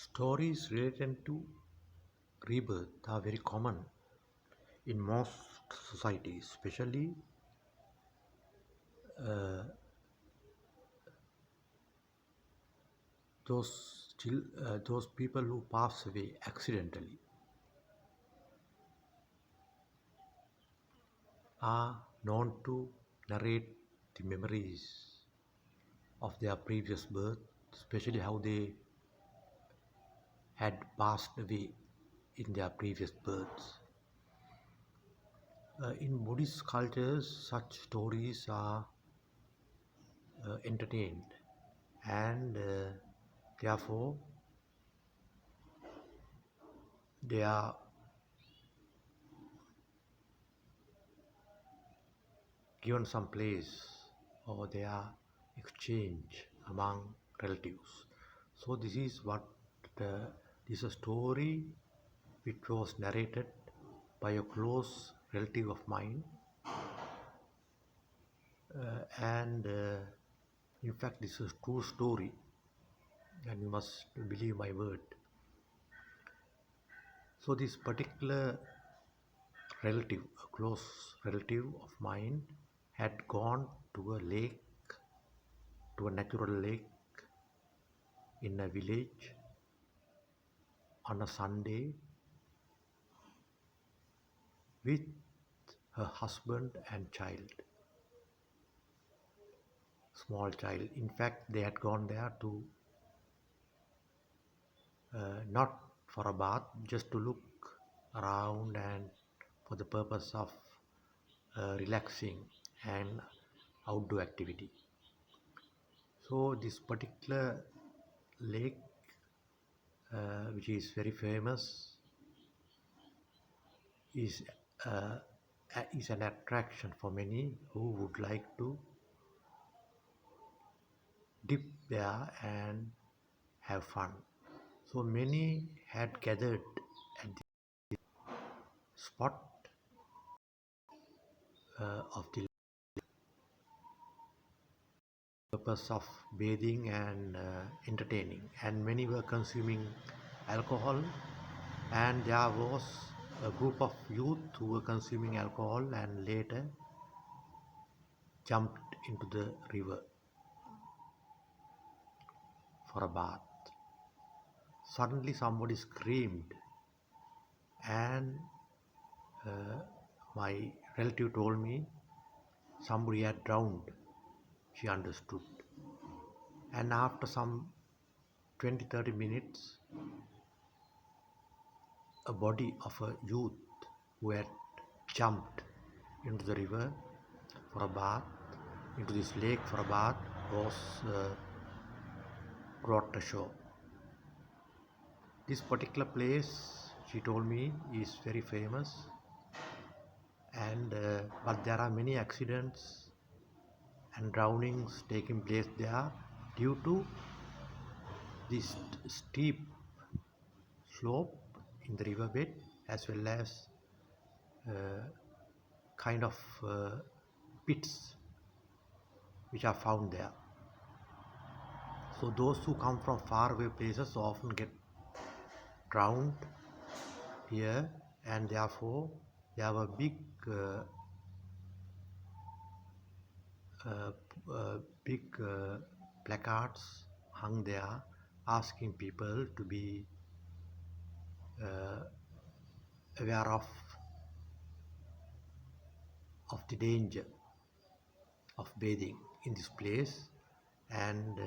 Stories related to rebirth are very common in most societies, especially uh, those people who pass away accidentally are known to narrate the memories of their previous birth, especially how they had passed away in their previous births. In Buddhist cultures, such stories are entertained and therefore they are given some place or they are exchanged among relatives. So this is what this is a story which was narrated by a close relative of mine, and in fact this is a true story and you must believe my word. So this particular relative, a close relative of mine, had gone to a lake, to a natural lake in a village on a Sunday with her husband and child, small child. In fact, they had gone there to not for a bath, just to look around and for the purpose of relaxing and outdoor activity. So this particular lake, which is very famous, is uh, is an attraction for many who would like to dip there and have fun. So many had gathered at the spot of the purpose of bathing and entertaining, and many were consuming alcohol, and there was a group of youth who were consuming alcohol and later jumped into the river for a bath. Suddenly somebody screamed, and uh, my relative told me somebody had drowned. She understood. And after some 20-30 minutes, a body of a youth who had jumped into the river for a bath, into this lake for a bath, was brought ashore. This particular place, she told me, is very famous, and but there are many accidents and drownings taking place there due to this steep slope in the riverbed, as well as uh, kind of pits which are found there. So those who come from far away places often get drowned here, and therefore they have a big uh, big placards hung there asking people to be uh, aware of the danger of bathing in this place, and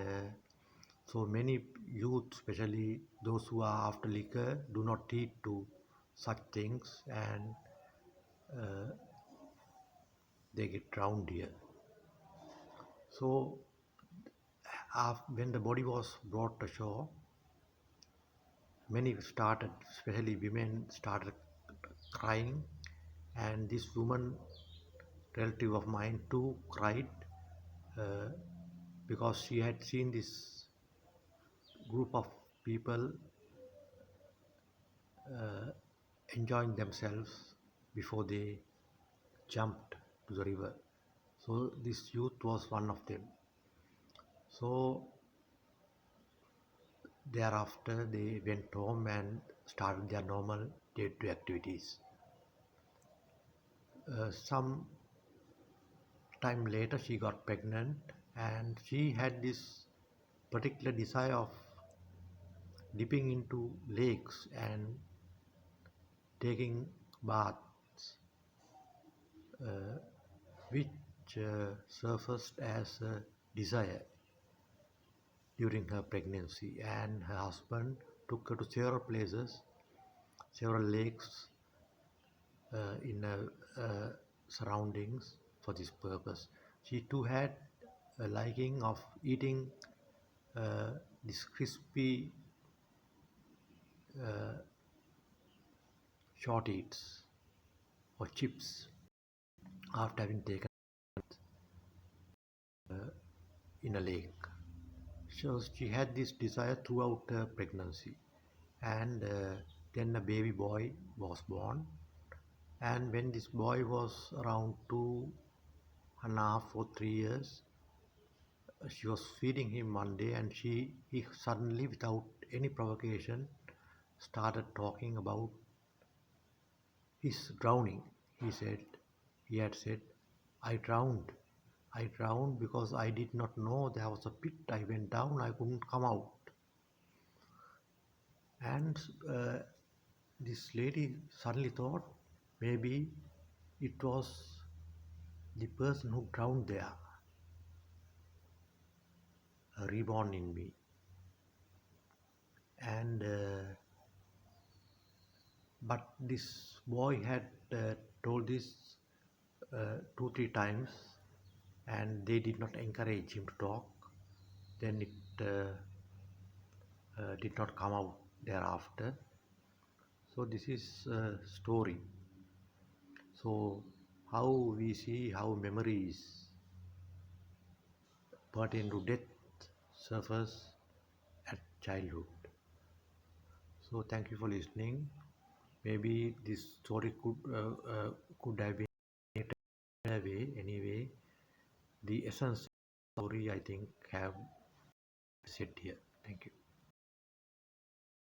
so many youth, especially those who are after liquor, do not heed to such things, and uh, they get drowned here. So when the body was brought ashore, many started, especially women, started crying, and this woman, relative of mine, too cried uh, because she had seen this group of people uh, enjoying themselves before they jumped to the river. So this youth was one of them. So Thereafter, they went home and started their normal day-to-day activities. Some time later, she got pregnant, and she had this particular desire of dipping into lakes and taking baths, uh, which surfaced as a desire during her pregnancy. And her husband took her to several places, several lakes in surroundings for this purpose. She too had a liking of eating uh, this crispy uh, short eats or chips after having taken in a lake. So she had this desire throughout her pregnancy, and then a baby boy was born. And when this boy was around 2.5 or 3 years, she was feeding him one day, and he suddenly, without any provocation, started talking about his drowning. He said, he had said, I drowned. I drowned because I did not know there was a pit. I went down, I couldn't come out. And this lady suddenly thought maybe it was the person who drowned there, reborn in me. And but this boy had told this 2 3 times, and they did not encourage him to talk. Then it did not come out thereafter. So this is a story. So how we see how memories pertain to death surface at childhood. So thank you for listening. Maybe this story could have been away anyway. The essence of the story, I think, have said here. Thank you.